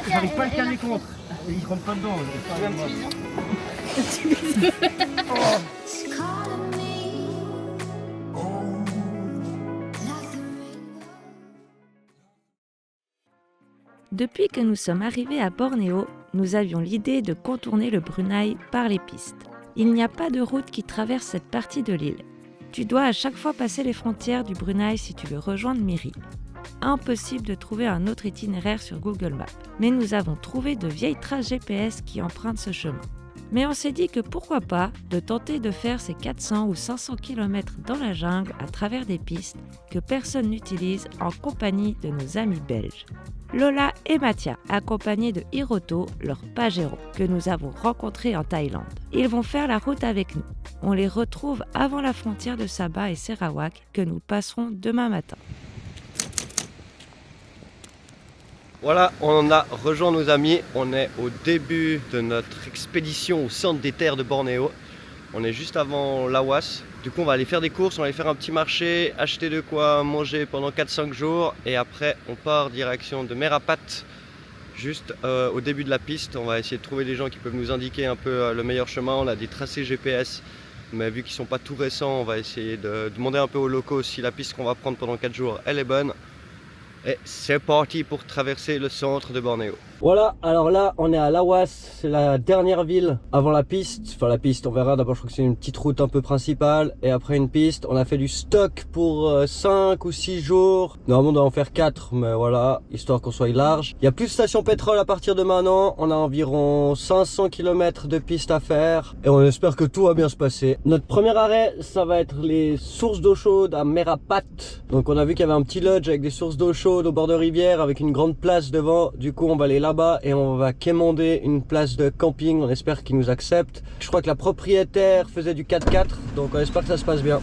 J'arrive pas à le caler contre. Il rentre pas dedans. Depuis que nous sommes arrivés à Bornéo, nous avions l'idée de contourner le Brunei par les pistes. Il n'y a pas de route qui traverse cette partie de l'île. Tu dois à chaque fois passer les frontières du Brunei si tu veux rejoindre Miri. Impossible de trouver un autre itinéraire sur Google Maps, mais nous avons trouvé de vieilles traces GPS qui empruntent ce chemin. Mais on s'est dit que pourquoi pas de tenter de faire ces 400 ou 500 km dans la jungle à travers des pistes que personne n'utilise en compagnie de nos amis belges. Lola et Mathia, accompagnés de Hiroto, leur pajero, que nous avons rencontré en Thaïlande. Ils vont faire la route avec nous. On les retrouve avant la frontière de Sabah et Sarawak que nous passerons demain matin. Voilà, on a rejoint nos amis, on est au début de notre expédition au centre des terres de Bornéo. On est juste avant Lawas. Du coup on va aller faire des courses, on va aller faire un petit marché, acheter de quoi manger pendant 4-5 jours et après on part direction de Merapat. Juste au début de la piste, on va essayer de trouver des gens qui peuvent nous indiquer un peu le meilleur chemin. On a des tracés GPS, mais vu qu'ils ne sont pas tout récents, on va essayer de demander un peu aux locaux si la piste qu'on va prendre pendant 4 jours, elle est bonne. Et c'est parti pour traverser le centre de Bornéo. Voilà, alors là on est à Lawas, c'est la dernière ville avant la piste. Enfin la piste, on verra, d'abord je crois que c'est une petite route un peu principale et après une piste. On a fait du stock pour 5 ou 6 jours. Normalement on doit en faire 4, mais voilà, histoire qu'on soit large. Il n'y a plus de station pétrole à partir de maintenant. On a environ 500 km de piste à faire et on espère que tout va bien se passer. Notre premier arrêt, ça va être les sources d'eau chaude à Merapat. Donc on a vu qu'il y avait un petit lodge avec des sources d'eau chaude au bord de rivière avec une grande place devant. Du coup on va aller là-bas et on va quémander une place de camping. On espère qu'ils nous acceptent. Je crois que la propriétaire faisait du 4x4, donc on espère que ça se passe bien.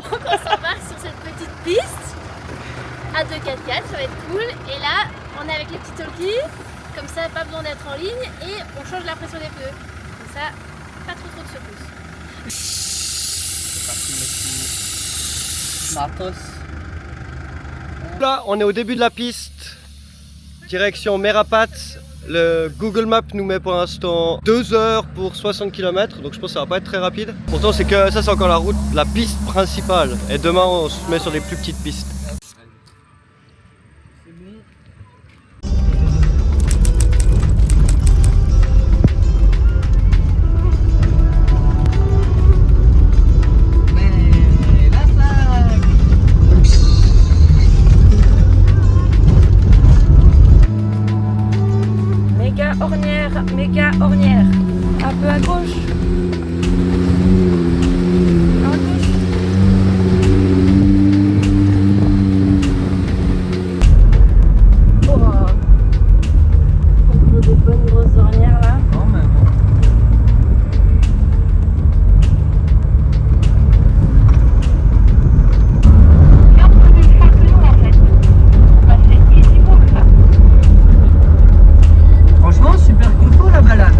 Donc on s'embarque sur cette petite piste à 2 4x4, ça va être cool. Et là on est avec les petits talkies. Comme ça, pas besoin d'être en ligne et on change la pression des pneus. Comme ça, pas trop de secousses. Là, on est au début de la piste, direction Merapat. Le Google Maps nous met pour l'instant 2 heures pour 60 km, donc je pense que ça va pas être très rapide. Pourtant, c'est que ça, c'est encore la route, la piste principale. Et demain, on se met sur les plus petites pistes. Méga ornière, un peu à gauche. À gauche. Oh, on a des bonnes grosses ornières là. Quand même. Franchement, super cool la balade.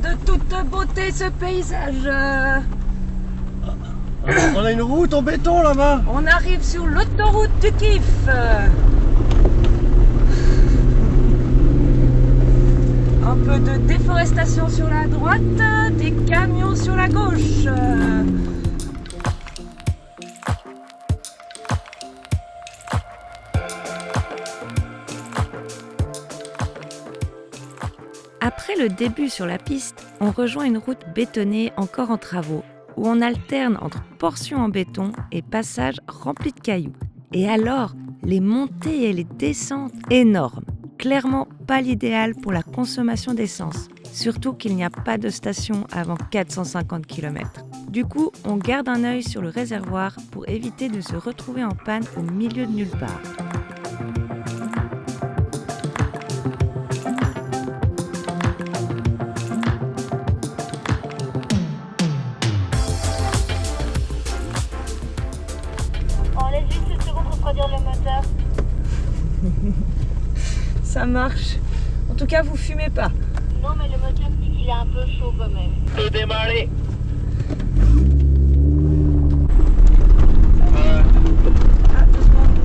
de toute beauté ce paysage. On a une route en béton là-bas. On arrive sur l'autoroute du kiff. Un peu de déforestation sur la droite, des camions sur la gauche. Après le début sur la piste, on rejoint une route bétonnée encore en travaux, où on alterne entre portions en béton et passages remplis de cailloux. Et alors, les montées et les descentes énormes. Clairement pas l'idéal pour la consommation d'essence, surtout qu'il n'y a pas de station avant 450 km. Du coup, on garde un œil sur le réservoir pour éviter de se retrouver en panne au milieu de nulle part. On laisse juste une seconde refroidir le moteur. Ça marche. En tout cas, vous fumez pas. Non, mais le moteur dit qu'il est un peu chaud quand même. Peut démarrer. Ah, 2 secondes.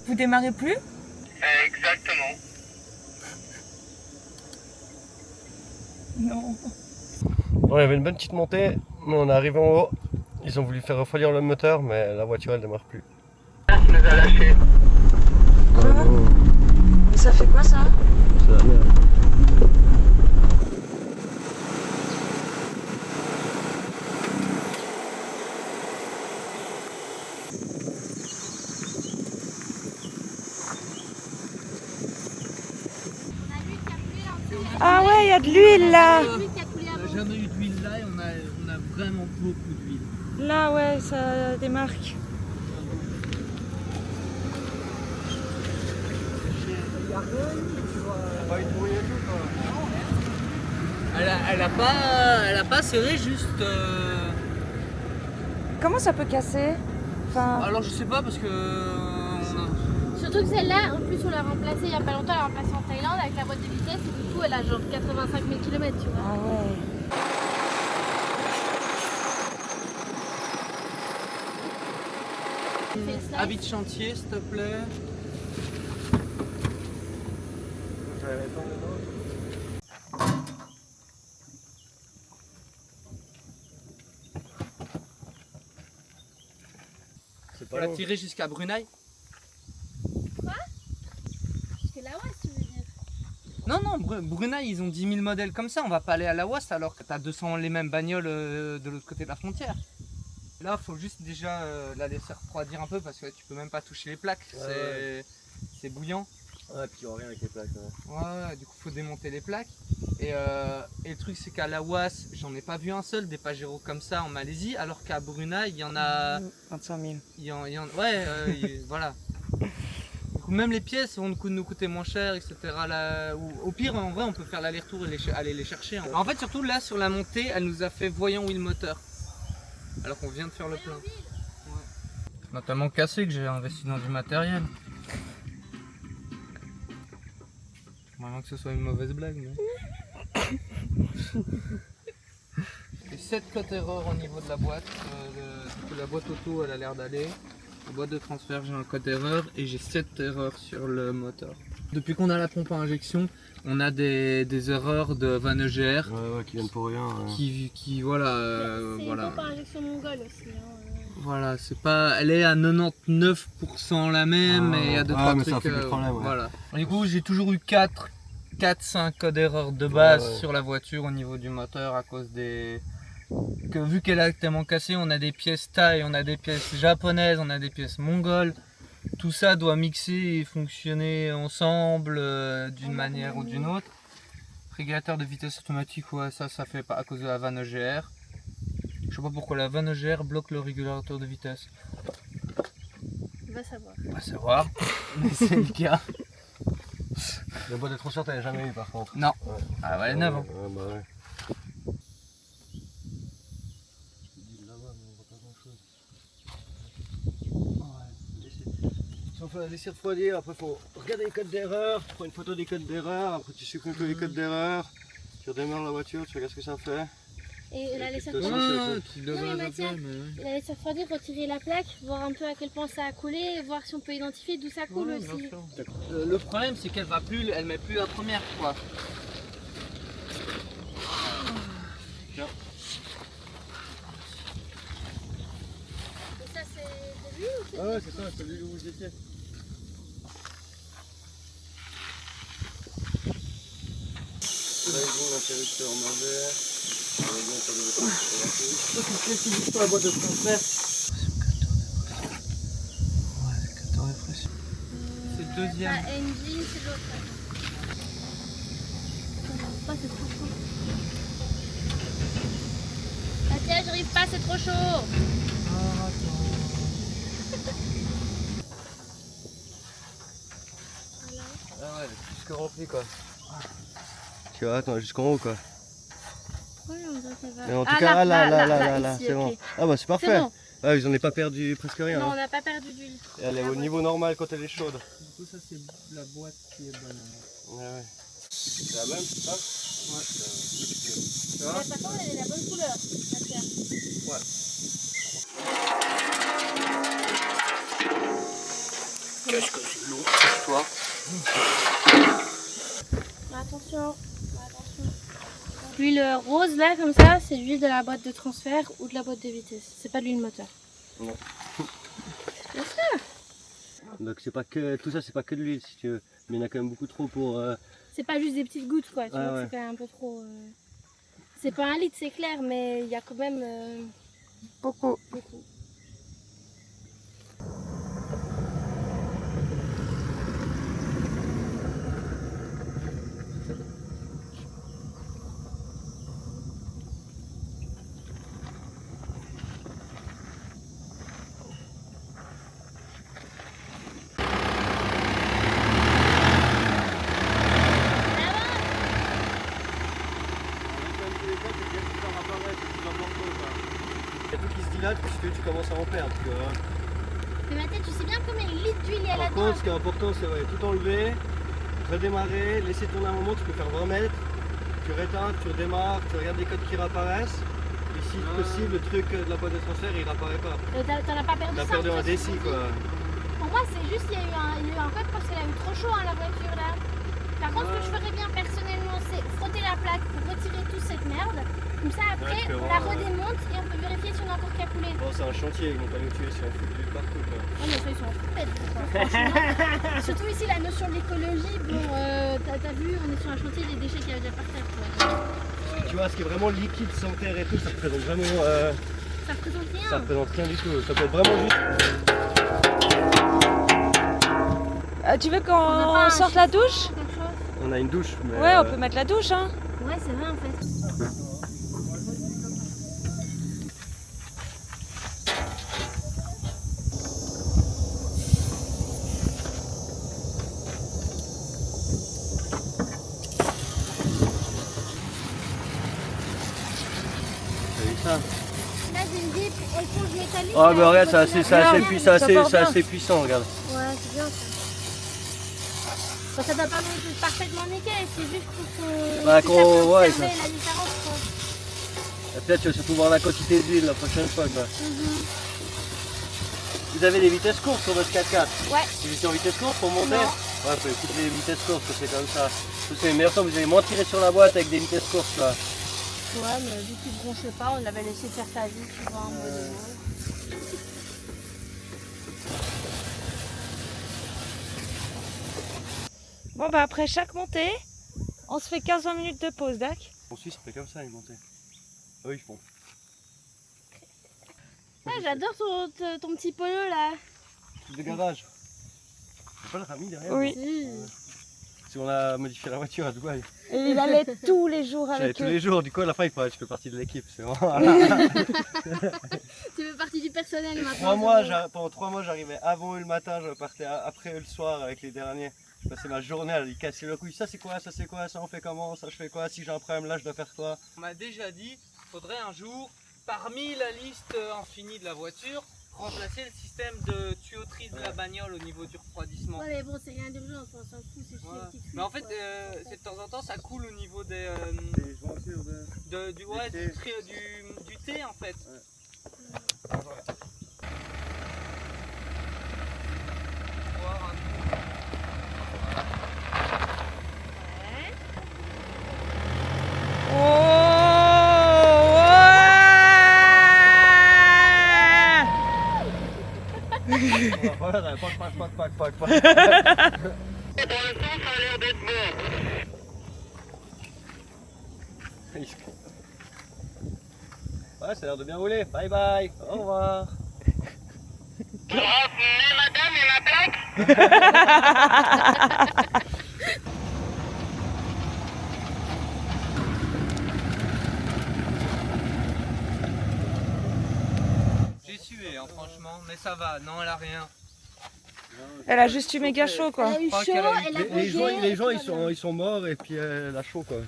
Vous démarrez plus? Exactement. Non. Bon, il y avait une bonne petite montée, mais on est arrivé en haut. Ils ont voulu faire refroidir le moteur, mais la voiture elle démarre plus. Ça nous a lâché. Ah. Mais ça fait quoi ça? C'est la merde. Ah ouais, il y a de l'huile là. Lui qui a coulé On avant. n'a jamais eu d'huile là et on a vraiment beaucoup d'huile. Là, ouais, ça démarque. Elle a pas serré juste. Comment ça peut casser? Enfin, Alors je sais pas parce que. Surtout que celle-là, en plus on l'a remplacée il y a pas longtemps, elle l'a remplacée en Thaïlande avec la boîte de vitesse et du coup elle a genre 85 000 km, tu vois. ah ouais. Tu fais le slide. Avis de chantier s'il te plaît. C'est Faut pas la long. tirer jusqu'à Brunei. Jusque là, ouais, si tu veux dire. Non, non, Brunei ils ont 10 000 modèles comme ça, on va pas aller à Laos alors que t'as 200 les mêmes bagnoles de l'autre côté de la frontière. Là, faut juste déjà la laisser refroidir un peu parce que tu peux même pas toucher les plaques, c'est bouillant. Ouais, puis on revient avec les plaques. Ouais. Ouais, du coup faut démonter les plaques. Et le truc c'est qu'à Laos, j'en ai pas vu un seul des Pajero comme ça en Malaisie, alors qu'à Brunei il y en a. 25 000. Ouais, voilà. Du coup, même les pièces vont nous coûter moins cher, etc. Là, ou, au pire, en vrai, on peut faire l'aller-retour et aller les chercher. En fait, surtout là sur la montée, elle nous a fait voyant wheel moteur. Alors qu'on vient de faire le plein. Ouais. On a tellement cassé que j'ai investi dans du matériel. Vraiment que ce soit une mauvaise blague, mais. J'ai 7 codes erreurs au niveau de la boîte. La boîte auto, elle a l'air d'aller. La boîte de transfert, j'ai un code erreur et j'ai 7 erreurs sur le moteur. Depuis qu'on a la pompe à injection, on a des erreurs de Van EGR Ouais, qui viennent pour rien. Ouais. qui voilà. C'est Voilà. une pompe à injection mongole aussi. Hein. Voilà, c'est pas, elle est à 99% la même, mais il y a 2-3 mais trucs. ça fait plus de problème, ouais. Voilà. Du coup, j'ai toujours eu 4-5 codes d'erreur de base Ouais. sur la voiture au niveau du moteur à cause des. Que vu qu'elle est tellement cassée, on a des pièces thaï, on a des pièces japonaises, on a des pièces mongoles. Tout ça doit mixer et fonctionner ensemble d'une manière ou d'une autre. Régulateur de vitesse automatique, ouais, ça fait pas à cause de la Van EGR. Je sais pas pourquoi la Van EGR bloque le régulateur de vitesse. On va savoir. On va savoir, mais c'est le cas. La boîte de transfert, t'avais jamais eu par contre. Non. Ouais. Ah ouais, elle est neuve. Hein. Ouais, bah ouais. Si on fait un laisser refroidir, après faut regarder les codes d'erreur, tu prends une photo des codes d'erreur, après tu supprimes les codes d'erreur, tu Tu redémarres la voiture, tu regardes ce que ça fait. Et la laisser Toi aussi, refroidir. tu Non, mais Mathias, la laisser refroidir, retirer la plaque, voir un peu à quel point ça a coulé, et voir si on peut identifier d'où ça coule aussi. Le problème c'est qu'elle va plus, elle met plus la première fois. Et ça c'est de lui ou c'est Ah ouais, c'est ça, c'est lui où vous étiez. Là, ils ont l'interrupteur mauvais. C'est pas la boîte de transfert. Ouais, le capteur de pression. C'est le deuxième. pas engine, c'est l'autre. Pas, c'est trop chaud. Mathias, j'arrive pas, c'est trop chaud. Ah ouais, jusque rempli quoi. Tu vois, attends, jusqu'en haut quoi. Oui, on dirait que ça va. Mais en tout cas, là, ici, c'est ok. bon. Ah bah c'est C'est parfait. bon. Ah, ils en ont pas perdu presque rien. Non, hein. on n'a pas perdu d'huile. Et elle est au niveau normal quand elle est chaude. Du coup ça c'est la boîte qui est bonne. Ouais, ouais. C'est la même, c'est ça? Ouais. Mais par contre, elle est la bonne couleur. Mathias. Qu'est-ce que c'est lourd cette histoire. Attention. L'huile rose là, comme ça, c'est l'huile de la boîte de transfert ou de la boîte de vitesse. C'est pas de l'huile moteur. Non. C'est ça. Donc c'est pas que tout ça, c'est pas que de l'huile si tu veux, mais il y en a quand même beaucoup trop pour. C'est pas juste des petites gouttes quoi. Tu Ah vois, ouais. c'est quand même un peu trop. C'est pas 1 litre, c'est clair, mais il y a quand même beaucoup. Il y a tout qui se dilate parce que tu commences à en perdre. Tu vois. Mais Mathieu, tu sais bien combien de litres d'huile il y a Par là-dedans? contre, ce qui est important, c'est ouais, tout enlever, redémarrer, laisser tourner un moment, tu peux faire 20 mètres, tu réteins, tu redémarres, tu regardes les codes qui réapparaissent. Et si possible, le truc de la boîte de transfert, il réapparaît pas. T'en as pas perdu T'as 5, perdu un tu vois, déci quoi. Pour moi, c'est juste qu'il y a eu un code parce qu'elle a eu trop chaud la voiture là. Par contre, ce que je ferais bien personnellement, c'est frotter la plaque pour retirer toute cette merde. Comme ça, après, tu peux on voir, la redémonte et on peut vérifier si on a encore qu'à couler. Bon, c'est un chantier, ils vont pas nous tuer si on fout du partout quoi. Ouais, mais ça, ils sont en fouette, quoi, franchement. Surtout ici, la notion de l'écologie, bon, t'as vu, on est sur un chantier, des déchets qui avaient déjà par terre, quoi. Tu vois, ce qui est vraiment liquide, sans terre et tout, ça représente vraiment. Ça représente rien. Ça représente rien du tout. Ça peut être vraiment juste. Tu veux On n'a pas qu'on un sorte la douche? Quelque chose. On a une douche, mais. Ouais, on peut mettre la douche, hein. Ouais, c'est vrai en fait. T'as vu ça? Là, j'ai une vieille éponge métallique. Oh, mais là, regarde, faut c'est que je assez, la c'est assez, regarde. c'est assez puissant, regarde. Ouais, c'est bien ça. Bon, ça doit pas non plus parfaitement nickel, c'est juste pour qu'on Bah, puisse qu'on- ouais, observer ça. la différence. Quoi. Et peut-être tu vas surtout voir la quantité d'huile la prochaine fois. Quoi. Mhm. Vous avez des vitesses courtes sur votre 4x4? Ouais. Vous étiez en vitesse courte pour monter? Non. Ouais, vous pouvez foutre les vitesses courtes, c'est comme ça. C'est le meilleur temps, vous allez moins tirer sur la boîte avec des vitesses courtes. Quoi. Ouais, mais vu qu'il ne bronchait pas, on l'avait laissé faire sa vie, tu vois, en mode. Bon, bah après chaque montée, on se fait 15-20 minutes de pause, d'accord? En Suisse, on fait comme ça, les montées. Eux, ils font. Ah, j'adore ton petit polo là. Truc de garage. C'est pas le Rami derrière? Oui. Si on a modifié la voiture à Dubaï. Et il allait tous les jours J'allais avec tous eux. les jours, du coup à la fin il faudrait que je fais partie de l'équipe. C'est vraiment... Tu fais partie du personnel maintenant. 3 mois, c'est bon. pendant 3 mois j'arrivais avant eux le matin, je partais après eux le soir avec les derniers. Je passais ma journée à lui casser le couille. Ça c'est quoi, ça on fait comment, ça je fais quoi, si j'ai un problème là je dois faire quoi. On m'a déjà dit, faudrait un jour, parmi la liste infinie de la voiture, remplacer le système de tuyauterie de la bagnole au niveau du refroidissement. Ouais, mais bon, c'est rien d'urgence, on s'en fout, c'est juste Ouais. des petites fuites. Mais en fait, quoi. c'est de temps en temps, ça coule au niveau des, Les jointures de... du thé en fait. Voir un peu. Ouais. Voilà, pac. Pour l'instant, ça a l'air d'être bon. Ouais, ça a l'air de bien rouler. Bye bye. Au revoir. Mais madame et ma plaque. J'ai sué, hein, franchement, mais ça va. Non, elle a rien. Elle a juste eu méga chaud quoi. Elle a eu crois chaud, qu'elle a eu elle a Les gens, bougé, ils sont morts et puis elle a chaud quoi. Ouais,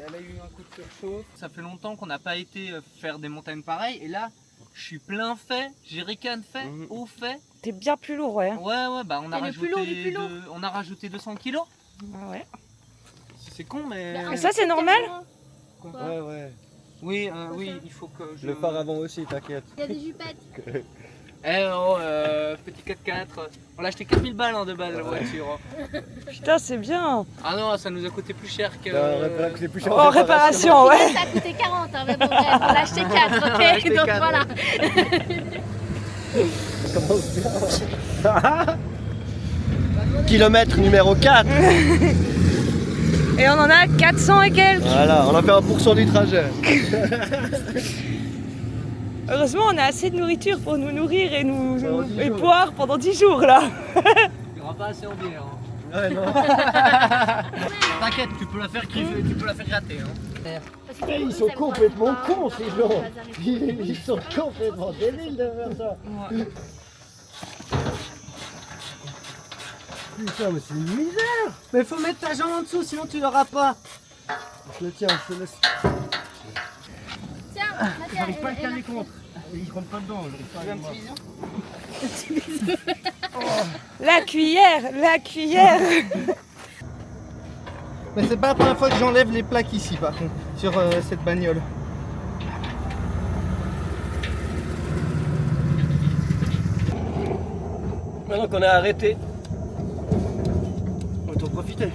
elle a eu un coup de surchauffe. Ça fait longtemps qu'on n'a pas été faire des montagnes pareilles. Et là, je suis plein fait, j'ai ricane fait, Mhm. eau fait. T'es bien plus lourd, ouais. Ouais, bah on a, Et le plus lourd du plus lourd. on a rajouté 200 kilos. Ah ouais. C'est con, mais. Bah, Mais ça, c'est normal? Quoi Ouais. Oui, il faut que je. Le phare avant aussi, t'inquiète. Il y a des jupettes. Petit 4x4. On l'a acheté 4000 balles de base la voiture. Putain, c'est bien. Ah non, ça nous a coûté plus cher que. C'est plus cher En réparation, ouais. Ça a coûté 40, hein, mais bon, bref, on l'a acheté 4, On l'a ok? acheté Donc 4. voilà. Kilomètre numéro 4. Et on en a 400 et quelques. Voilà, on a fait 1% du trajet. Heureusement, on a assez de nourriture pour nous nourrir et Pendant 10 jours. boire pendant 10 jours là. Il n'y aura pas assez en bière. Hein. Ouais, non. T'inquiète, tu peux la faire gratter. Hein. Parce que Ils eux, sont ça me complètement croise pas, cons ces on gens. va s'arrêter. Ils sont complètement débiles de faire ça. Putain, mais c'est une misère. Mais faut mettre ta jambe en dessous, sinon tu l'auras pas. Je le tiens, je te laisse. Tiens, Mathieu, J'arrive pas à le et caler la- contre. Il rentre pas dedans. J'arrive pas à le voir. La cuillère. Mais c'est pas la première fois que j'enlève les plaques ici par contre, sur cette bagnole. Maintenant qu'on est arrêté, on va en profiter.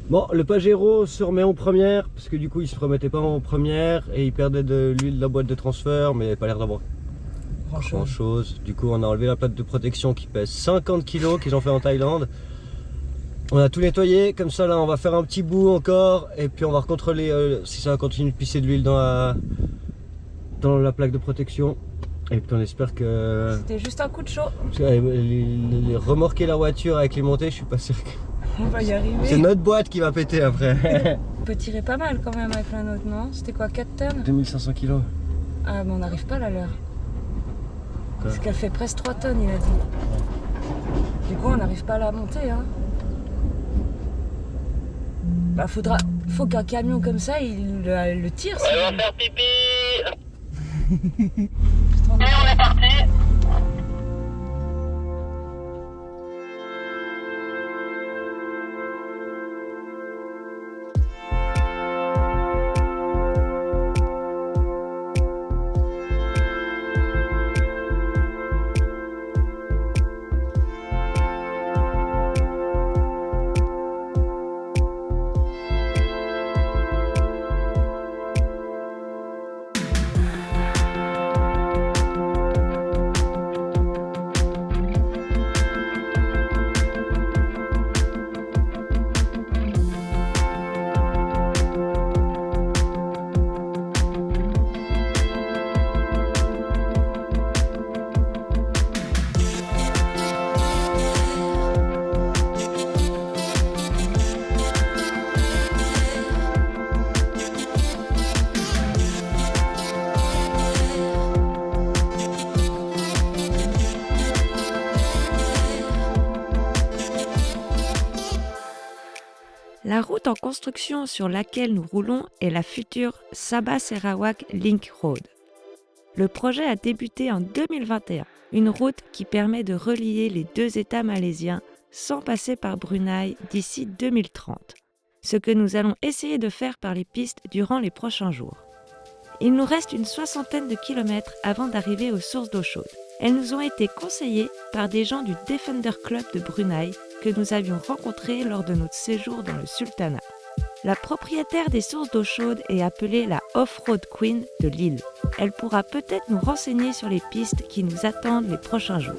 Bon, le Pajero se remet en première parce que du coup il se remettait pas en première et il perdait de l'huile de la boîte de transfert, mais il n'avait pas l'air d'avoir grand chose. Du coup on a enlevé la plaque de protection qui pèse 50 kg qu'ils ont fait en Thaïlande. On a tout nettoyé, comme ça là on va faire un petit bout encore et puis on va recontrôler si ça continue de pisser de l'huile dans la plaque de protection. Et puis on espère que... C'était juste un coup de chaud. Parce que, les remorquer la voiture avec les montées, je suis pas sûr que... On va y arriver. C'est notre boîte qui va péter après. On peut tirer pas mal quand même avec la nôtre, non? C'était quoi, 4 tonnes? 2500 kg. Ah, mais on n'arrive pas à la leur. Quoi? Parce qu'elle fait presque 3 tonnes, il a dit. Du coup, on n'arrive pas à la monter, hein. Bah, faut qu'un camion comme ça, il le tire. Elle va faire pipi. Et on est parti. La route en construction sur laquelle nous roulons est la future Sabah-Sarawak Link Road. Le projet a débuté en 2021, une route qui permet de relier les deux États malaisiens sans passer par Brunei d'ici 2030, ce que nous allons essayer de faire par les pistes durant les prochains jours. Il nous reste une 60aine de kilomètres avant d'arriver aux sources d'eau chaude. Elles nous ont été conseillées par des gens du Defender Club de Brunei que nous avions rencontrés lors de notre séjour dans le Sultanat. La propriétaire des sources d'eau chaude est appelée la Off-Road Queen de l'île. Elle pourra peut-être nous renseigner sur les pistes qui nous attendent les prochains jours.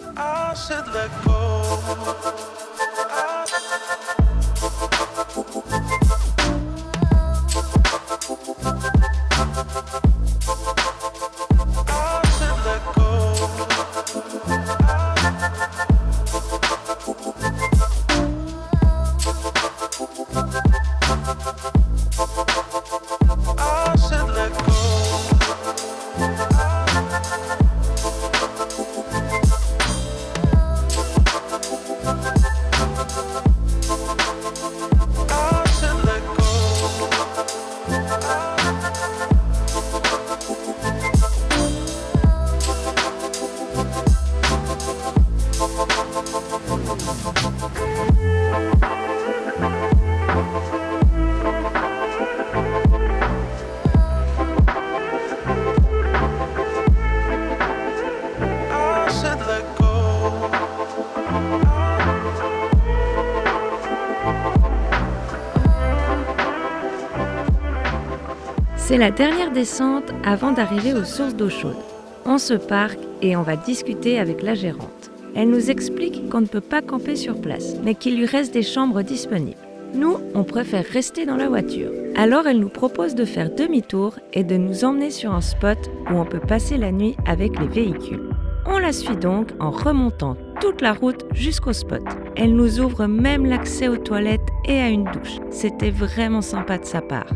C'est la dernière descente avant d'arriver aux sources d'eau chaude. On se parque et on va discuter avec la gérante. Elle nous explique qu'on ne peut pas camper sur place, mais qu'il lui reste des chambres disponibles. Nous, on préfère rester dans la voiture. Alors elle nous propose de faire demi-tour et de nous emmener sur un spot où on peut passer la nuit avec les véhicules. On la suit donc en remontant toute la route jusqu'au spot. Elle nous ouvre même l'accès aux toilettes et à une douche. C'était vraiment sympa de sa part.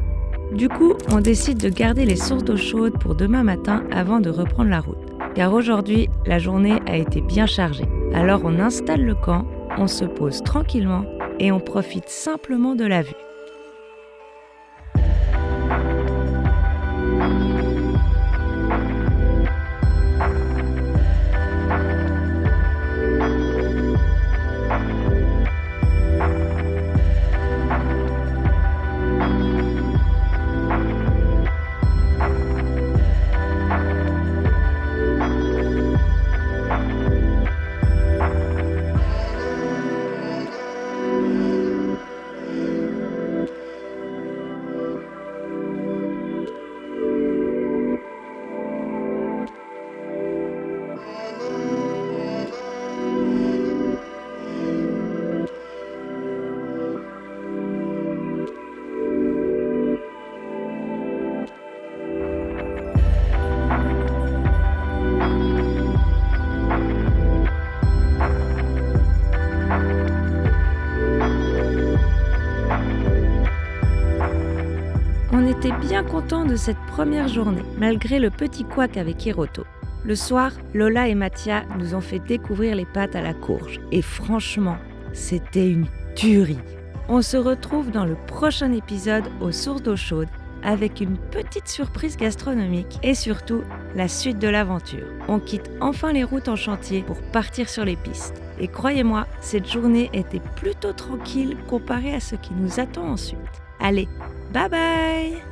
Du coup, on décide de garder les sources d'eau chaude pour demain matin avant de reprendre la route. Car aujourd'hui, la journée a été bien chargée. Alors on installe le camp, on se pose tranquillement et on profite simplement de la vue. On était bien contents de cette première journée, malgré le petit couac avec Hiroto. Le soir, Lola et Mathia nous ont fait découvrir les pâtes à la courge. Et franchement, c'était une tuerie. On se retrouve dans le prochain épisode aux sources d'eau chaude avec une petite surprise gastronomique et surtout la suite de l'aventure. On quitte enfin les routes en chantier pour partir sur les pistes. Et croyez-moi, cette journée était plutôt tranquille comparée à ce qui nous attend ensuite. Allez, bye bye!